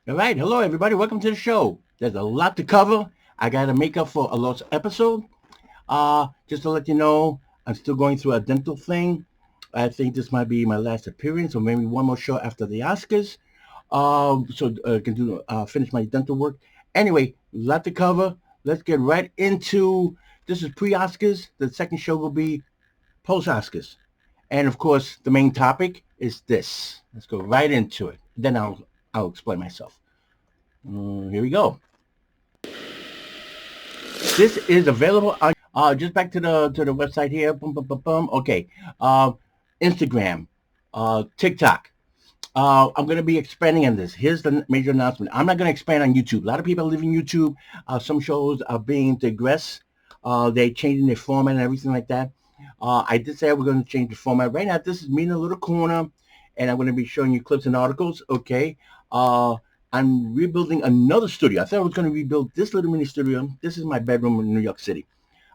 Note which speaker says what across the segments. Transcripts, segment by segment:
Speaker 1: All right, hello everybody. Welcome to the show. There's a lot to cover. I got to make up for a lost episode. Just to let you know, I'm still going through a dental thing. I think this might be my last appearance, or maybe one more show after the Oscars. So I can do finish my dental work. Anyway, a lot to cover. Let's get right into. This is pre-Oscars. The second show will be post-Oscars, and of course, the main topic is this. Let's go right into it. Then I'll explain myself. Here we go. This is available on just back to the website here. Boom, boom, boom, boom. Okay. Instagram, TikTok. I'm going to be expanding on this. Here's the major announcement. I'm not going to expand on YouTube. A lot of people are leaving YouTube. Some shows are being digressed. They're changing their format and everything like that. I did say we're going to change the format. Right now, this is me in a little corner, and I'm going to be showing you clips and articles. Okay. Uh, I'm rebuilding another studio. I thought I was going to rebuild this little mini studio. This is my bedroom in New York City.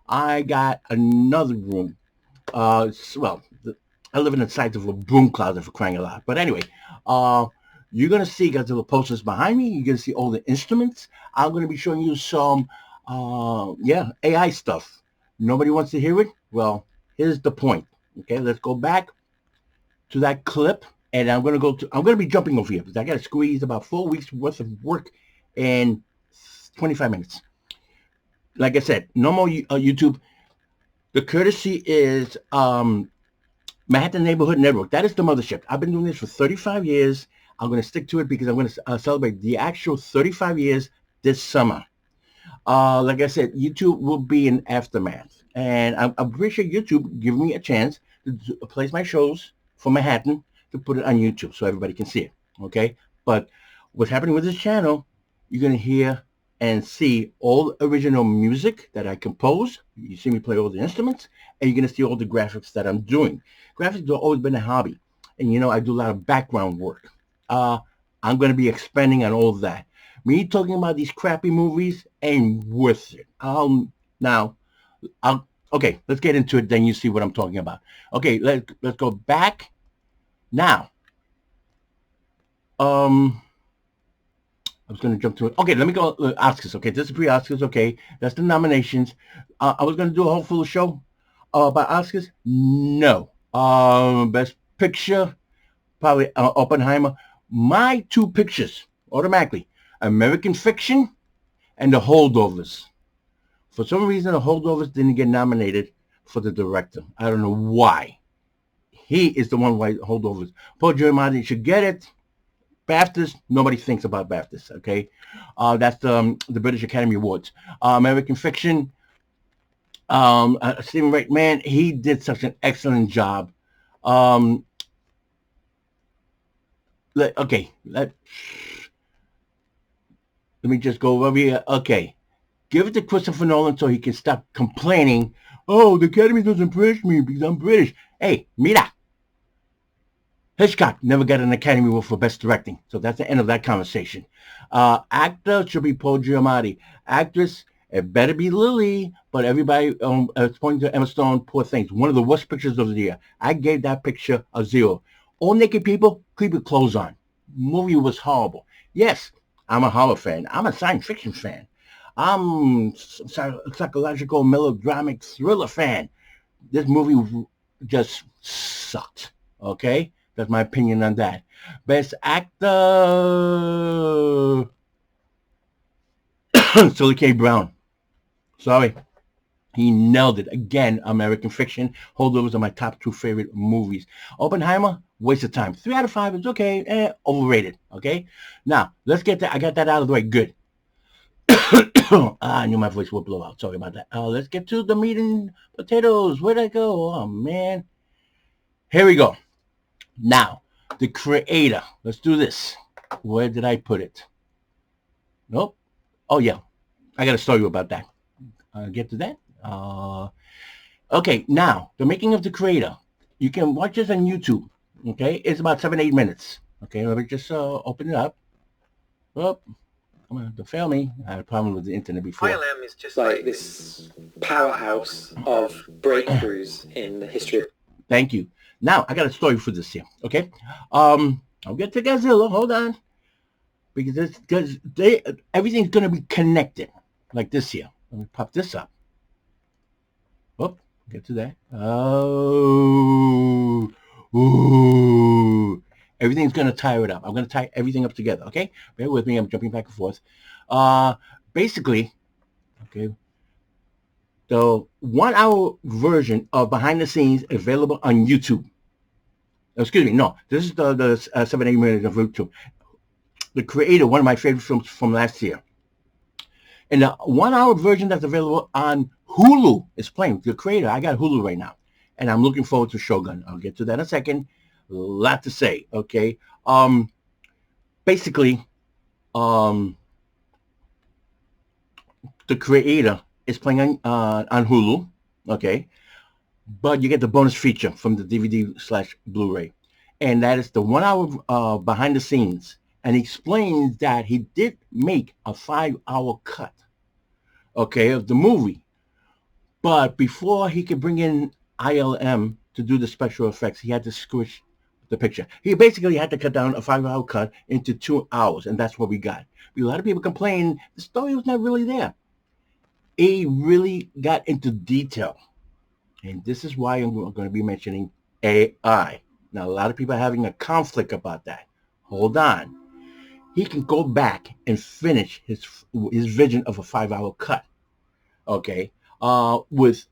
Speaker 1: I got another room. Well, I live in the size of a broom closet for crying a lot. But anyway, uh, you're gonna see Godzilla posters behind me. You're gonna see all the instruments. I'm gonna be showing you some, yeah, AI stuff. Nobody wants to hear it. Well, here's the point. Okay, let's go back to that clip, and I'm gonna be jumping over here because I got to squeeze about 4 weeks worth of work in 25 minutes. Like I said, normal YouTube. The courtesy is Manhattan Neighborhood Network. That is the mothership. I've been doing this for 35 years. I'm going to stick to it because I'm going to celebrate the actual 35 years this summer. Like I said, YouTube will be an aftermath. And I appreciate YouTube giving me a chance to place my shows for Manhattan to put it on YouTube so everybody can see it. Okay? But what's happening with this channel, you're going to hear and see all original music that I compose. You see me play all the instruments, and you're going to see all the graphics that I'm doing. Graphics have always been a hobby. And, I do a lot of background work. Uh, I'm going to be expanding on all of that. Me talking about these crappy movies ain't worth it. Now, okay, let's get into it. Then you see what I'm talking about. Okay, let's go back now. Um, I was going to jump to it. Okay, let me go Oscars. Okay, this is pre-Oscars. Okay, that's the nominations. I was going to do a whole full show about Oscars. No. Best Picture, probably Oppenheimer. My two pictures automatically: American Fiction and The Holdovers. For some reason, The Holdovers didn't get nominated for the director. I don't know why. He is the one why Holdovers. Paul Giamatti should get it. BAFTAs, nobody thinks about BAFTAs, okay? That's the British Academy Awards. American Fiction, Stephen Wright, man, he did such an excellent job. Um, okay, let me just go over here. Okay, give it to Christopher Nolan so he can stop complaining. Oh, the Academy doesn't impress me because I'm British. Hey, mira, Hitchcock never got an Academy Award for Best Directing, so that's the end of that conversation. Actor should be Paul Giamatti. Actress, it better be Lily, but everybody is pointing to Emma Stone, Poor Things. One of the worst pictures of the year. I gave that picture a 0. All naked people, keep your clothes on. Movie was horrible. Yes, I'm a horror fan. I'm a science fiction fan. I'm psychological melodramatic thriller fan. This movie just sucked. Okay? That's my opinion on that. Best actor, Sully K. Brown. Sorry. He nailed it. Again, American Fiction. Holdovers are my top 2 favorite movies. Oppenheimer, waste of time. 3 out of 5 is okay. Overrated. Okay? Now, let's get that. I got that out of the way. Good. I knew my voice would blow out. Sorry about that. Let's get to the meat and potatoes. Where'd I go? Oh, man. Here we go. Now, the creator. Let's do this. Where did I put it? Nope. Oh, yeah. I got to tell you about that. Get to that. Okay, now, the making of the creator. You can watch this on YouTube. Okay? It's about 7-8 minutes. Okay, let me just open it up. Oh, I'm going to fail me. I had a problem with the internet before.
Speaker 2: ILM is just like this powerhouse of breakthroughs in the history of...
Speaker 1: Thank you. Now, I got a story for this here. Okay? I'll get to Godzilla. Hold on. because everything's going to be connected like this here. Let me pop this up. Whoop, get to that. Oh, ooh. Everything's going to tie it up. I'm going to tie everything up together, okay? Bear with me. I'm jumping back and forth. Uh, Basically, okay, the 1 hour version of behind the scenes available on YouTube. Excuse me, no, this is the 7 8 minutes of YouTube. The creator, one of my favorite films from last year. And the 1 hour version that's available on Hulu is playing. The creator, I got Hulu right now. And I'm looking forward to Shogun. I'll get to that in a second. A lot to say, okay? Basically, um, the creator is playing on Hulu, okay? But you get the bonus feature from the DVD/Blu-ray. And that is the 1 hour behind the scenes. And he explains that he did make a 5 hour cut, okay, of the movie. But before he could bring in ILM to do the special effects, he had to squish the picture. He basically had to cut down a 5 hour cut into 2 hours, and that's what we got. A lot of people complain the story was not really there. He really got into detail. And this is why I'm going to be mentioning AI. Now, a lot of people are having a conflict about that. Hold on. He can go back and finish his vision of a 5 hour cut, okay, with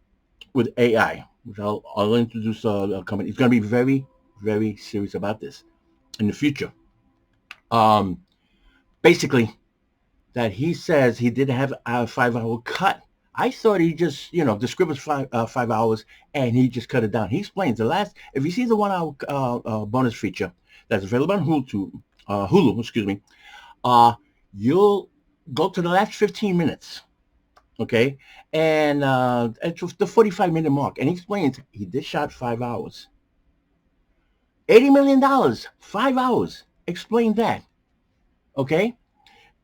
Speaker 1: AI, which I'll introduce a company. It's going to be very, very serious about this in the future. Um, Basically, that he says he did have a 5 hour cut. I thought he just, the script was 5 hours and he just cut it down. He explains the last, if you see the 1 hour bonus feature that's available on Hulu, excuse me, you'll go to the last 15 minutes, okay? And it's the 45-minute mark. And he explains he did shot 5 hours. $80 million, 5 hours. Explain that, okay?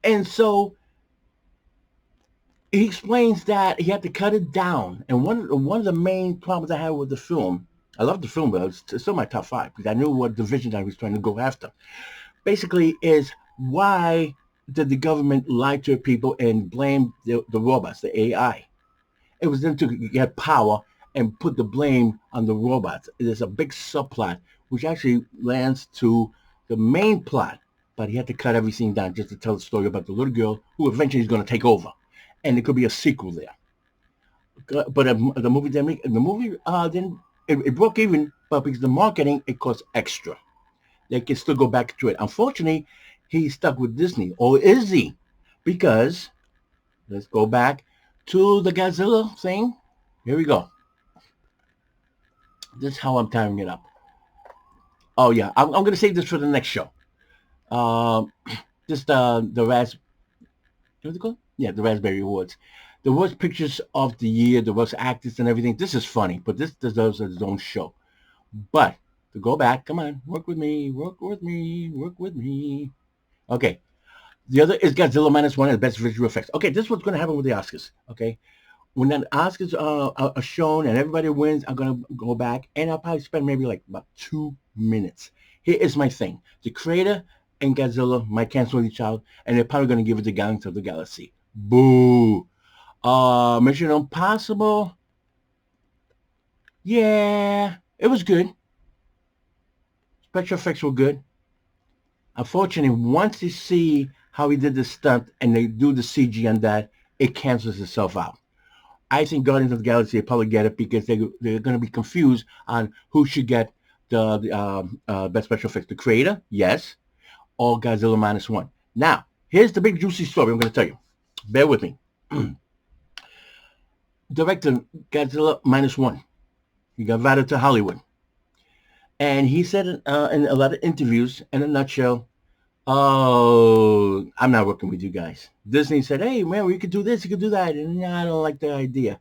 Speaker 1: And so he explains that he had to cut it down. And one of the main problems I had with the film, I love the film, but it's still my top five because I knew what division I was trying to go after. Basically, is why did the government lie to people and blame the robots, the AI? It was them to get power and put the blame on the robots. There's a big subplot which actually lands to the main plot, but he had to cut everything down just to tell the story about the little girl who eventually is going to take over, and there could be a sequel there. But the movie didn't make, the movie then it broke even, but because the marketing it cost extra. They can still go back to it. Unfortunately, he's stuck with Disney, or is he? Because let's go back to the Godzilla thing. Here we go. This is how I'm tying it up. Oh yeah, I'm going to save this for the next show. Um, just the what's it called? Yeah, the Raspberry Awards. The worst pictures of the year, the worst actors and everything. This is funny, but this deserves its own show. But to go back, come on, work with me, work with me, work with me. Okay. The other is Godzilla-1 as best visual effects. Okay, this is what's going to happen with the Oscars. Okay, when the Oscars are shown and everybody wins, I'm going to go back and I'll probably spend maybe like about 2 minutes. Here is my thing. The creator and Godzilla might cancel each other, and they're probably going to give it to Guardians of the Galaxy. Boo. Mission Impossible. Yeah, it was good. Special effects were good. Unfortunately, once you see how he did the stunt and they do the CG on that, it cancels itself out. I think Guardians of the Galaxy will probably get it because they're going to be confused on who should get the best special effects. The creator, yes, or Godzilla-1. Now, here's the big juicy story I'm going to tell you. Bear with me. Director Godzilla-1. He got invited to Hollywood. And he said in a lot of interviews, in a nutshell, oh, I'm not working with you guys. Disney said, hey, man, we could do this, you could do that. And I don't like the idea.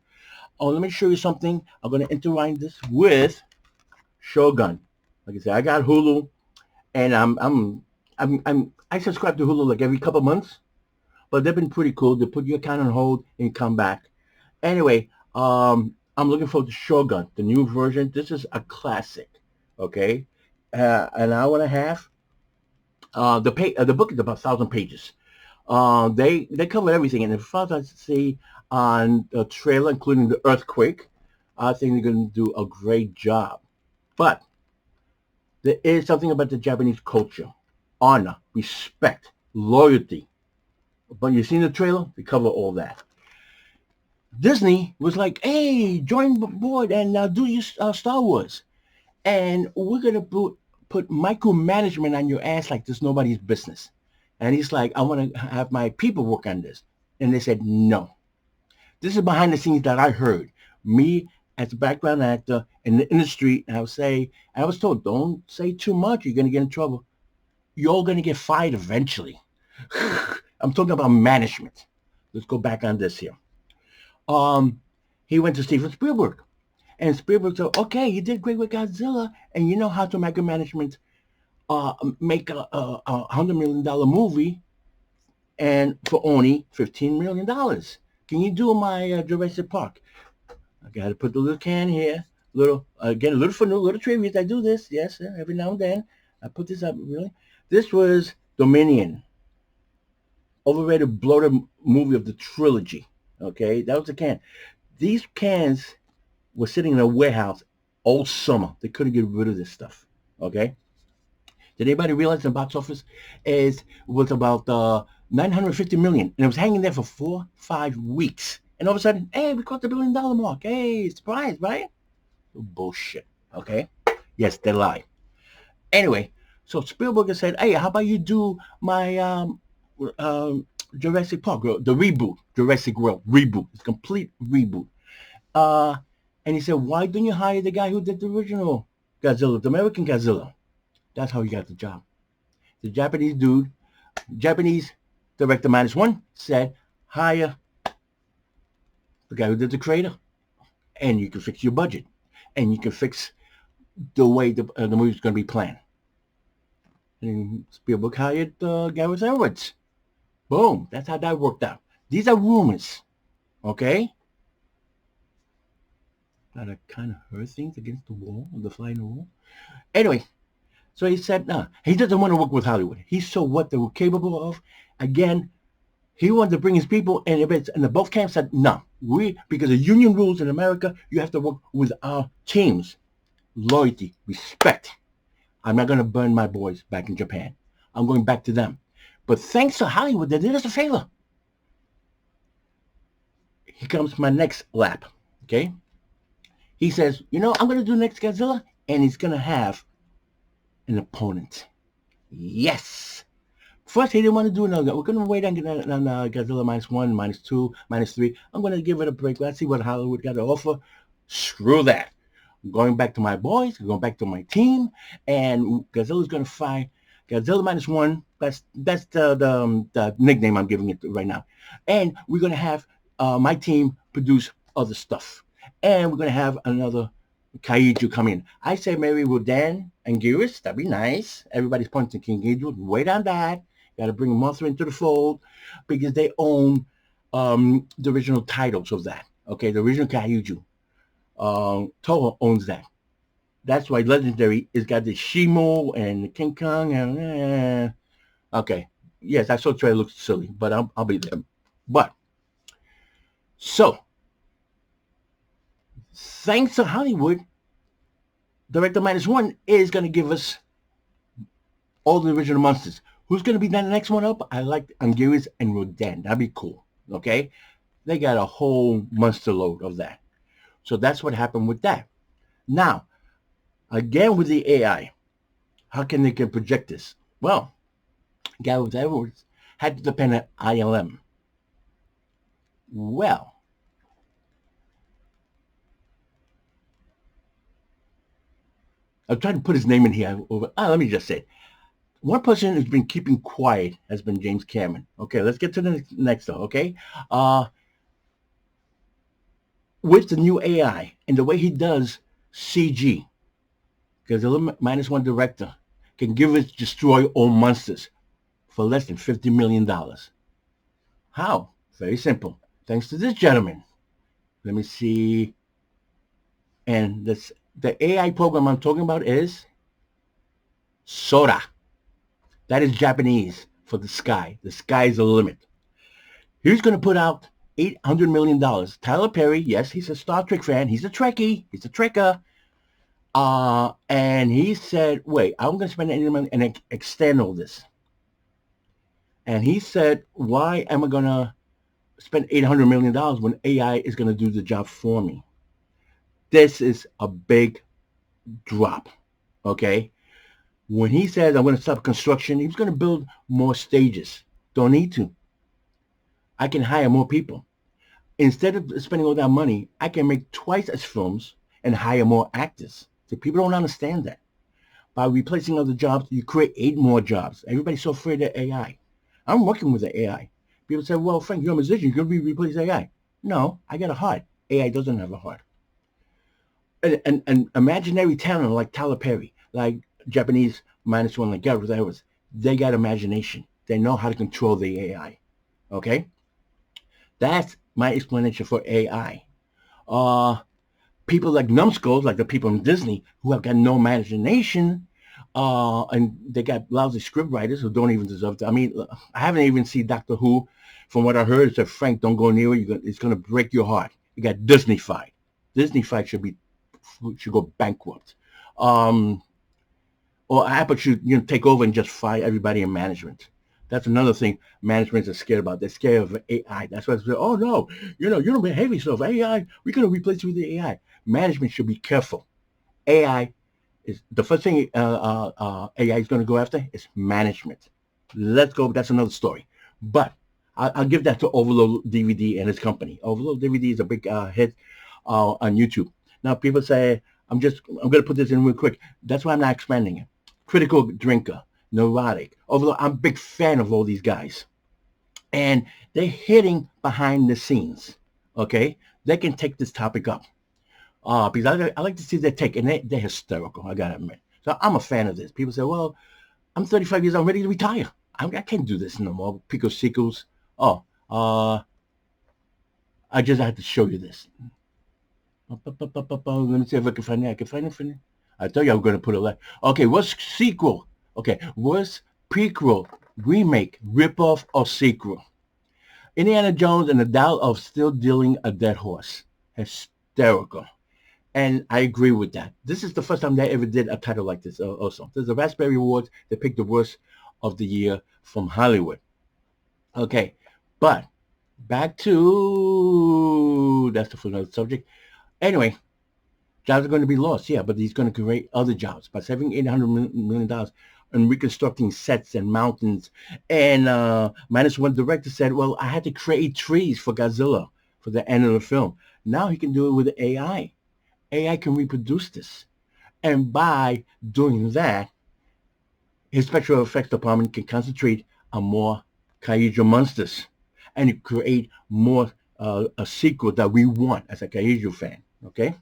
Speaker 1: Oh, let me show you something. I'm going to intertwine this with Shogun. Like I said, I got Hulu, and I subscribe to Hulu like every couple months, but they've been pretty cool. They put your account on hold and come back. Anyway, I'm looking forward to Shogun, the new version. This is a classic, okay? An hour and a half. The book is about 1,000 pages. They cover everything, and as far as I see on the trailer, including the earthquake, I think they're going to do a great job. But there is something about the Japanese culture: honor, respect, loyalty. But you seen the trailer? They cover all that. Disney was like, "Hey, join board and do your Star Wars, and we're gonna put micromanagement on your ass like this nobody's business." And he's like, "I want to have my people work on this," and they said no. This is behind the scenes that I heard. Me as a background actor in the industry, I was told, don't say too much. You're gonna get in trouble. You're gonna get fired eventually. I'm talking about management. Let's go back on this here. Um, he went to Steven Spielberg, and Spielberg said, "Okay, you did great with Godzilla, and you know how to micromanagement make a $100 million movie, and for only $15 million. Can you do my Jurassic Park?" I got to put the little can here, little again, a little for new, little tribute. I do this, yes, every now and then. I put this up. Really, this was Dominion, overrated, bloated movie of the trilogy. Okay, that was the can. These cans were sitting in a warehouse all summer. They couldn't get rid of this stuff. Okay, did anybody realize the box office was about 950 million, and it was hanging there for 4, 5 weeks. And all of a sudden, hey, we crossed the $1 billion mark. Hey, surprise, right? Bullshit. Okay. Yes, they lie. Anyway, so Spielberg has said, "Hey, how about you do my Jurassic Park, the reboot, Jurassic World reboot, it's a complete reboot." Uh, and he said, "Why didn't you hire the guy who did the original Godzilla, the American Godzilla?" That's how he got the job. The Japanese dude, Japanese director -1 said, "Hire the guy who did the creator, and you can fix your budget, and you can fix the way the movie's going to be planned." And Spielberg hired Gareth Edwards. Boom. That's how that worked out. These are rumors. Okay? That I kind of heard things against the wall, the fly in the wall. Anyway, so he said, nah, he doesn't want to work with Hollywood. He saw what they were capable of. Again, he wanted to bring his people, and the both camps said, no, because of union rules in America, you have to work with our teams. Loyalty, respect. I'm not going to burn my boys back in Japan. I'm going back to them. But thanks to Hollywood, they did us a favor. Here comes my next lap. Okay? He says, I'm going to do next Godzilla, and he's going to have an opponent. Yes. First, he didn't want to do another. We're going to wait on Godzilla -1, -2, -3. I'm going to give it a break. Let's see what Hollywood got to offer. Screw that. I'm going back to my boys. I'm going back to my team, and Godzilla's going to fight Godzilla -1. That's the nickname I'm giving it right now. And we're going to have my team produce other stuff, and we're going to have another kaiju come in. I say maybe Rodan and Geras. That'd be nice. Everybody's pointing to King Ghidorah. Wait on that. Got to bring Mothra into the fold because they own the original titles of that. Okay, the original kaiju. Toho owns that. That's why Legendary has got the Shimo and King Kong and okay. Yes, I saw trailer looks silly, but I'll be there. But so thanks to Hollywood, Director -1 is going to give us all the original monsters. Who's going to be the next one up? I like Anguirus and Rodan. That'd be cool. Okay, they got a whole monster load of that. So that's what happened with that. Now, again with the AI, how can they project this? Well, Gareth Edwards had to depend on ILM. Well, I'm trying to put his name in here. Let me just say, one person who's been keeping quiet has been James Cameron. Okay, let's get to the next though. Okay, with the new AI and the way he does CG, because the -1 director can give us destroy all monsters for less than $50 million. How? Very simple. Thanks to this gentleman. Let me see. And the AI program I'm talking about is Sora. That is Japanese for the sky. The sky is the limit. He's going to put out $800 million. Tyler Perry, yes, he's a Star Trek fan. He's a Trekkie. He's a Trekker. And he said, wait, I'm going to spend $800 million and extend all this. And he said, why am I going to spend $800 million when AI is going to do the job for me? This is a big drop, okay? When he says I'm going to stop construction, he's going to build more stages. Don't need to. I can hire more people. Instead of spending all that money, I can make twice as films and hire more actors. So people don't understand that. By replacing other jobs, you create 8 more jobs. Everybody's so afraid of AI. I'm working with the AI. People say, well, Frank, you're a musician. You're going to replace AI. No, I got a heart. AI doesn't have a heart. And imaginary talent like Tyler Perry, like Japanese -1, like Gareth Edwards, they got imagination. They know how to control the AI. Okay? That's my explanation for AI. People like numbskulls, like the people in Disney, who have got no imagination, and they got lousy script writers who don't even deserve to. I mean, I haven't even seen Doctor Who. From what I heard, it said, Frank, don't go near it. It's going to break your heart. You got Disney-fied. Disney-fied should go bankrupt. Or Apple should take over and just fire everybody in management. That's another thing management is scared about. They're scared of AI. That's why they say, oh no, you don't behave yourself. AI, we're going to replace you with the AI. Management should be careful. AI is the first thing AI is going to go after is management. Let's go. That's another story. But I'll give that to Overload DVD and his company. Overload DVD is a big hit on YouTube. Now people say, I'm going to put this in real quick. That's why I'm not expanding it. Critical drinker, neurotic. Overload, I'm a big fan of all these guys. And they're hitting behind the scenes. Okay? They can take this topic up. Because I like to see their take, and they're hysterical, I gotta admit. So I'm a fan of this. People say, well, I'm 35 years old, I'm ready to retire. I can't do this no more. Pico sequels. I just had to show you this. Let me see if I can find it. I can find it. I tell you I'm going to put a like. Okay, what's sequel? Okay, what's prequel, remake, ripoff, or sequel? Indiana Jones and the Dial of Still Dealing a Dead Horse. Hysterical. And I agree with that. This is the first time they ever did a title like this also. There's the Raspberry Awards. They picked the worst of the year from Hollywood. Okay, but back to, that's the another subject. Anyway, jobs are going to be lost, yeah, but he's going to create other jobs by saving $800 million and reconstructing sets and mountains. And -1 director said, well, I had to create trees for Godzilla for the end of the film. Now he can do it with AI. AI can reproduce this. And by doing that, his special effects department can concentrate on more kaiju monsters and create more a sequel that we want as a kaiju fan, okay?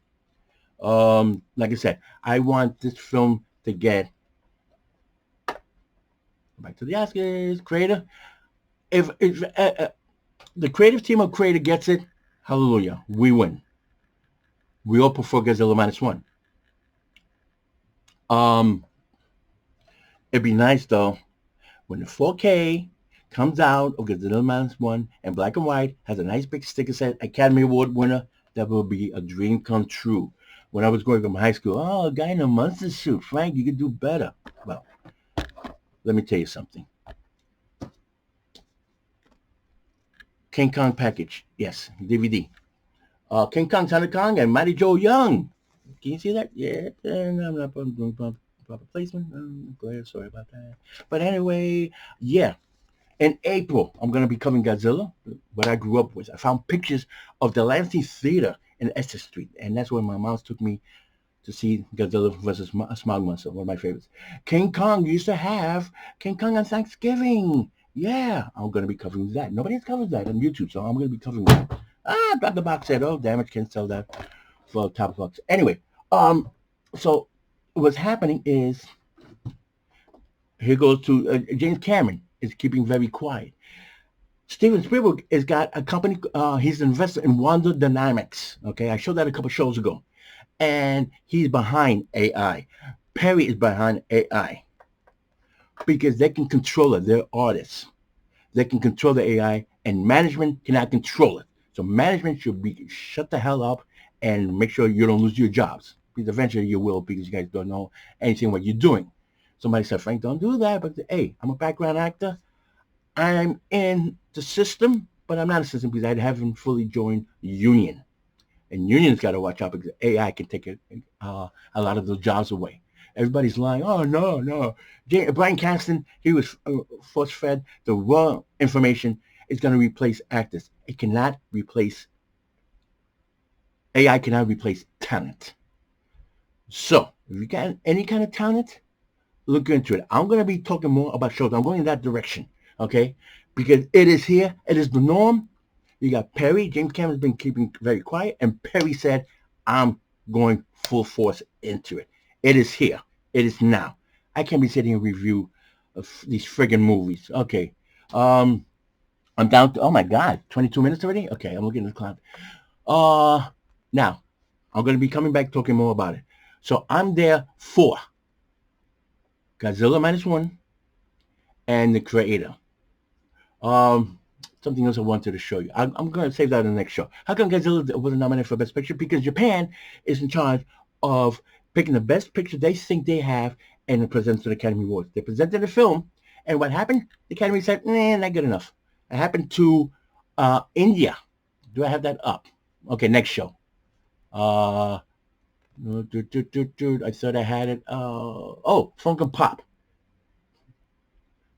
Speaker 1: Like I said, I want this film to get back to the Oscars. Creator, if the creative team of Creator gets it, hallelujah, we win. We all prefer Godzilla -1. It'd be nice though when the 4K comes out of Godzilla -1 and black and white, has a nice big sticker set, Academy Award winner. That will be a dream come true. When I was growing up in high school, oh, a guy in a monster suit, Frank, you could do better. Well, let me tell you something. King Kong package, yes, DVD. King Kong, Son of Kong, and Mighty Joe Young. Can you see that? Yeah, and I'm not doing proper placement. Go ahead, sorry about that. But anyway, yeah. In April, I'm going to be covering Godzilla, what I grew up with. I found pictures of the Lansing Theater in Essex Street, and that's where my mom took me to see Godzilla versus Smog Monster, one of my favorites. King Kong used to have King Kong on Thanksgiving. Yeah, I'm going to be covering that. Nobody's covered that on YouTube, so I'm going to be covering that. Drop the box set. Oh, damn it, can't sell that for top bucks. Anyway, so what's happening is, here goes to James Cameron is keeping very quiet. Steven Spielberg has got a company, he's invested in Wonder Dynamics. Okay, I showed that a couple shows ago. And he's behind AI. Perry is behind AI. because they can control it. They're artists. They can control the AI, and management cannot control it. So management should be shut the hell up and make sure you don't lose your jobs, because eventually you will, because you guys don't know anything what you're doing. Somebody said, Frank, don't do that. But hey, I'm a background actor. I'm in the system, but I'm not a system because I haven't fully joined union. And unions got to watch out because AI can take a lot of those jobs away. Everybody's lying. Oh no, no. Brian Cranston, he was force fed the raw information. Is going to replace actors. It cannot replace AI. Cannot replace talent. So if you got any kind of talent, look into it. I'm going to be talking more about shows. I'm going in that direction, okay? Because it is here. It is the norm. You got Perry. James Cameron's been keeping very quiet, and Perry said, "I'm going full force into it. It is here. It is now. I can't be sitting and review these friggin' movies." Okay, um, I'm down to, oh my god, 22 minutes already. Okay, I'm looking at the clock. Now I'm going to be coming back talking more about it. So I'm there for Godzilla minus one and the creator. Um, Something else I wanted to show you. I'm going to save that in the next show. How come Godzilla wasn't nominated for Best Picture? Because Japan is in charge of picking the best picture they think they have and it presents to the Academy Awards. They presented the film, and what happened? The Academy said, nah, not good enough. It happened to India. Do I have that up? Okay, next show. Uh, I thought I had it. Oh, Funk and Pop.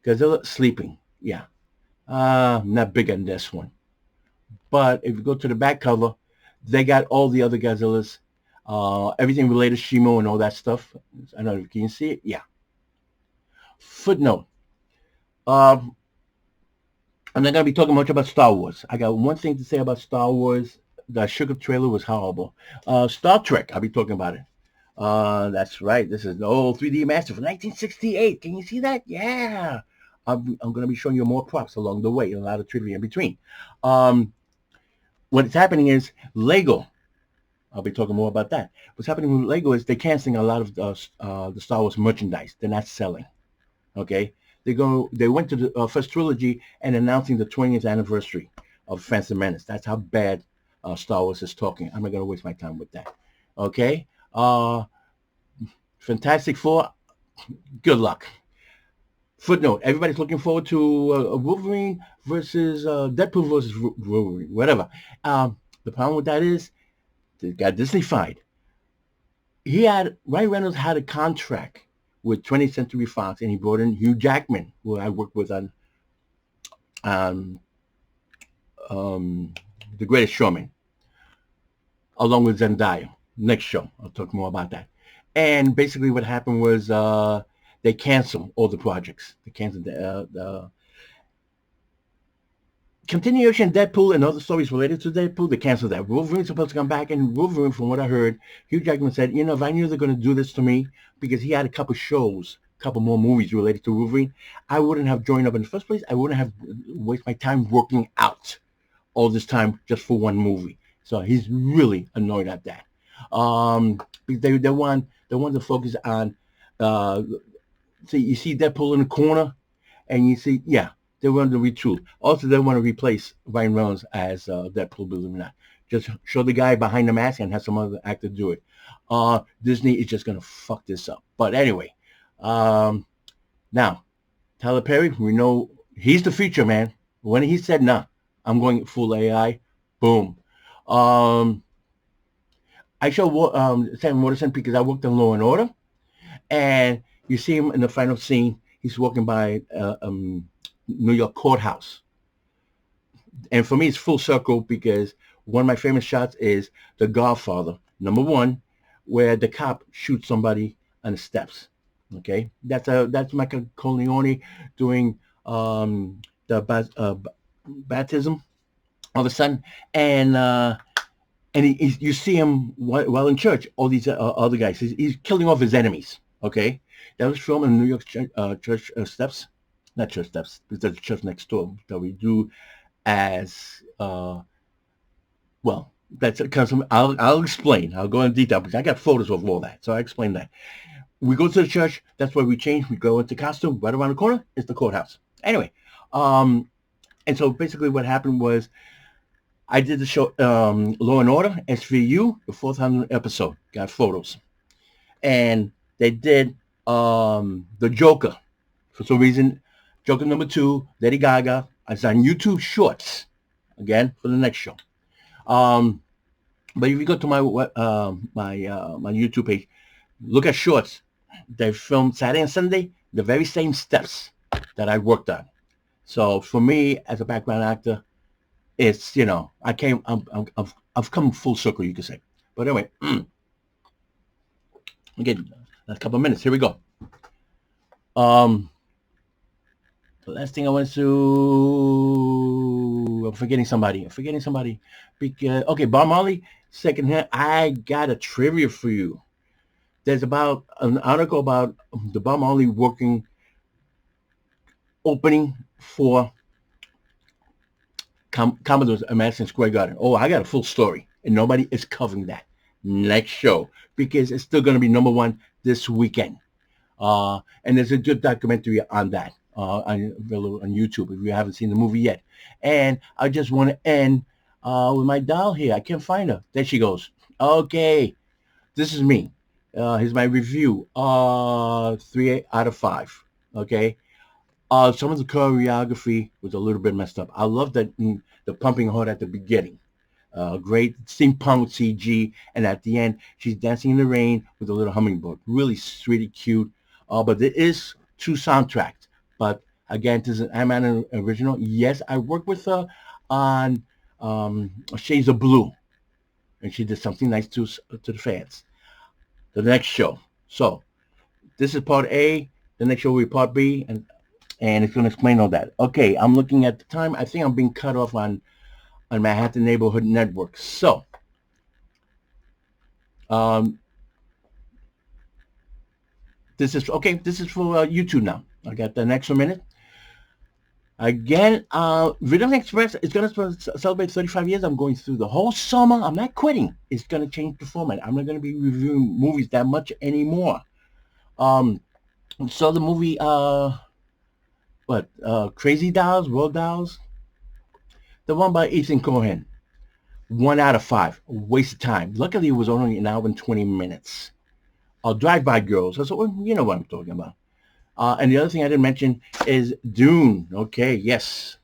Speaker 1: Godzilla sleeping. Yeah. Not big on this one. But if you go to the back cover, they got all the other Godzillas, everything related to Shimo and all that stuff. I don't know if you can see it. Yeah. Footnote. Um, I'm not going to be talking much about Star Wars. I got one thing to say about Star Wars. The sugar trailer was horrible. Star Trek, I'll be talking about it. That's right. This is the old 3D Master from 1968. Can you see that? Yeah. I'm going to be showing you more props along the way and a lot of trivia in between. Um, what's happening is Lego. I'll be talking more about that. What's happening with Lego is they're canceling a lot of the Star Wars merchandise. They're not selling. Okay, They went to the first trilogy and announcing the 20th anniversary of Phantom Menace. That's how bad Star Wars is talking. I'm not gonna waste my time with that. Okay, Fantastic Four. Good luck. Footnote: everybody's looking forward to Wolverine versus Deadpool versus Wolverine, whatever. The problem with that is they got Disney-fied. Ryan Reynolds had a contract with 20th Century Fox, and he brought in Hugh Jackman, who I worked with on um, The Greatest Showman, along with Zendaya. Next show, I'll talk more about that. And basically, what happened was they canceled all the projects. They canceled the continuation Deadpool and other stories related to Deadpool. They canceled that. Wolverine's supposed to come back, and Wolverine, from what I heard, Hugh Jackman said, if I knew they're going to do this to me, because he had a couple shows, a couple more movies related to Wolverine, I wouldn't have joined up in the first place. I wouldn't have wasted my time working out all this time just for one movie. So he's really annoyed at that. They want to focus on. See, you see Deadpool in the corner, and you see, yeah, they want to retool. Also, they want to replace Ryan Reynolds as Deadpool, believe it or not. Just show the guy behind the mask and have some other actor do it. Disney is just going to fuck this up. But anyway, now, Tyler Perry, we know he's the future, man. When he said, nah, I'm going full AI, boom. I show Sam Waterston because I worked on Law and Order, and you see him in the final scene. He's walking by New York courthouse. And for me, it's full circle because one of my famous shots is The Godfather, number 1, where the cop shoots somebody on the steps. Okay, that's Michael Corleone doing the baptism all of a sudden, and you see him while in church. All these other guys, he's killing off his enemies. Okay, that was filmed in New York church steps, not church steps, because there's a church next door that we do as well. That's because I'll explain. I'll go into detail because I got photos of all that, so I explain that. We go to the church. That's where we change. We go into costume. Right around the corner is the courthouse. Anyway, um, and so basically what happened was I did the show Law and Order SVU, the 400th episode. Got photos, and they did the Joker for some reason. Joker number two, Lady Gaga. It's on YouTube Shorts again for the next show. Um, but if you go to my YouTube page, look at Shorts. They filmed Saturday and Sunday the very same steps that I worked on. So for me, as a background actor, it's I came I've come full circle, you could say. But anyway, again, a couple of minutes. Here we go. Um, the last thing I want to, I'm forgetting somebody. Because okay, Bob Marley, second hand. I got a trivia for you. There's about an article about the Bob Marley working opening for Commodore's at Madison Square Garden. Oh, I got a full story, and nobody is covering that next show because it's still going to be number one this weekend. And there's a good documentary on that available on YouTube if you haven't seen the movie yet. And I just want to end with my doll here. I can't find her. There she goes. Okay, this is me. Here's my review. 3 out of 5. Okay. Some of the choreography was a little bit messed up. I love that the pumping heart at the beginning. Great steampunk CG, and at the end, she's dancing in the rain with a little hummingbird. Really sweetie cute. But there is 2 soundtracks. But again, this is an Ant-Man original. Yes, I worked with her on Shades of Blue, and she did something nice to the fans. The next show. So this is part A. The next show will be part B, and it's going to explain all that. Okay, I'm looking at the time. I think I'm being cut off on Manhattan Neighborhood Network. So, this is okay. This is for YouTube now. I got the next minute. Again, Rhythm Express is going to celebrate 35 years. I'm going through the whole summer. I'm not quitting. It's going to change the format. I'm not going to be reviewing movies that much anymore. So the movie, Crazy Dolls, World Dolls, the one by Ethan Cohen. 1 out of 5. Waste of time. Luckily, it was only an hour and 20 minutes. Drive-by Girls. That's what, you know what I'm talking about. And the other thing I didn't mention is Dune. Okay, yes.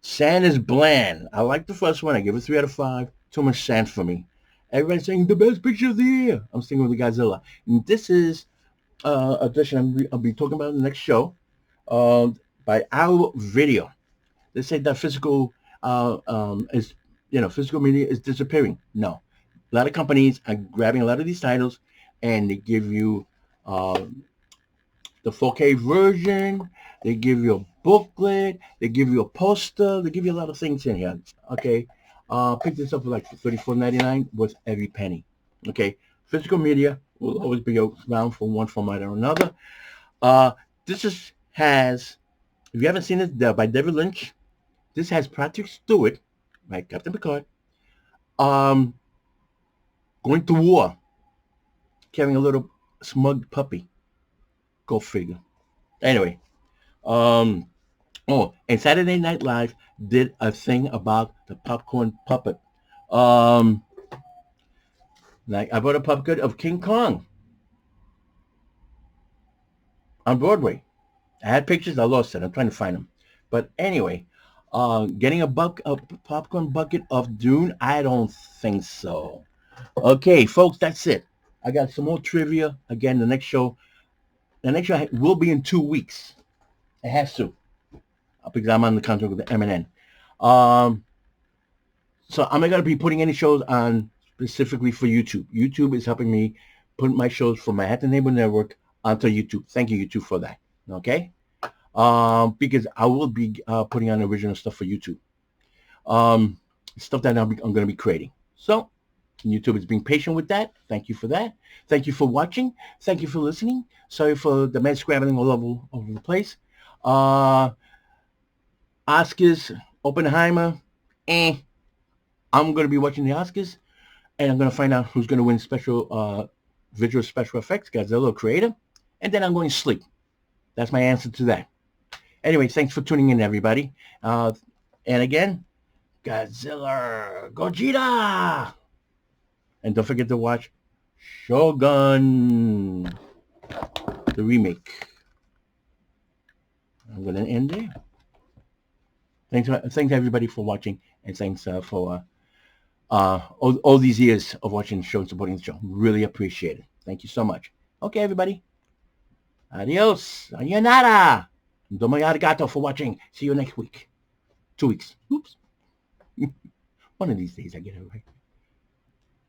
Speaker 1: Sand is bland. I like the first one. I give it 3 out of 5. Too much sand for me. Everybody's saying the best picture of the year. I'm sticking with the Godzilla. And this is a dish I'll be talking about in the next show by Our Video. They say that physical physical media is disappearing. No. A lot of companies are grabbing a lot of these titles and they give you the 4K version, they give you a booklet, they give you a poster, they give you a lot of things in here. Okay. Pick this up for like $34.99 worth every penny. Okay. Physical media will always be around for one format or another. This has, if you haven't seen it, by David Lynch, this has Patrick Stewart, right, Captain Picard, going to war, carrying a little smug puppy. Go figure. Anyway, and Saturday Night Live did a thing about the popcorn puppet. Like I bought a puppet of King Kong on Broadway. I had pictures. I lost it. I'm trying to find them. But anyway, getting a popcorn bucket of Dune? I don't think so. Okay, folks, that's it. I got some more trivia. Again, the next show will be in 2 weeks. It has to, because I'm on the contract with the MNN. So I'm not going to be putting any shows on specifically for YouTube. YouTube is helping me put my shows from Manhattan Neighborhood Network onto YouTube. Thank you, YouTube, for that. Okay? Because I will be putting on original stuff for YouTube. Stuff that I'm going to be creating. So YouTube is being patient with that. Thank you for that. Thank you for watching. Thank you for listening. Sorry for the mad scrambling all over the place. Oscars, Oppenheimer, I'm going to be watching the Oscars, and I'm going to find out who's going to win special visual special effects, Godzilla creator, and then I'm going to sleep. That's my answer to that. Anyway, thanks for tuning in, everybody. And again, Godzilla, Gogeta! And don't forget to watch Shogun, the remake. I'm going to end there. Thanks everybody for watching, and thanks for all these years of watching the show and supporting the show. Really appreciate it. Thank you so much. Okay, everybody. Adios. Sayonara. Domo arigato for watching. See you next week. 2 weeks. Oops. One of these days I get it right.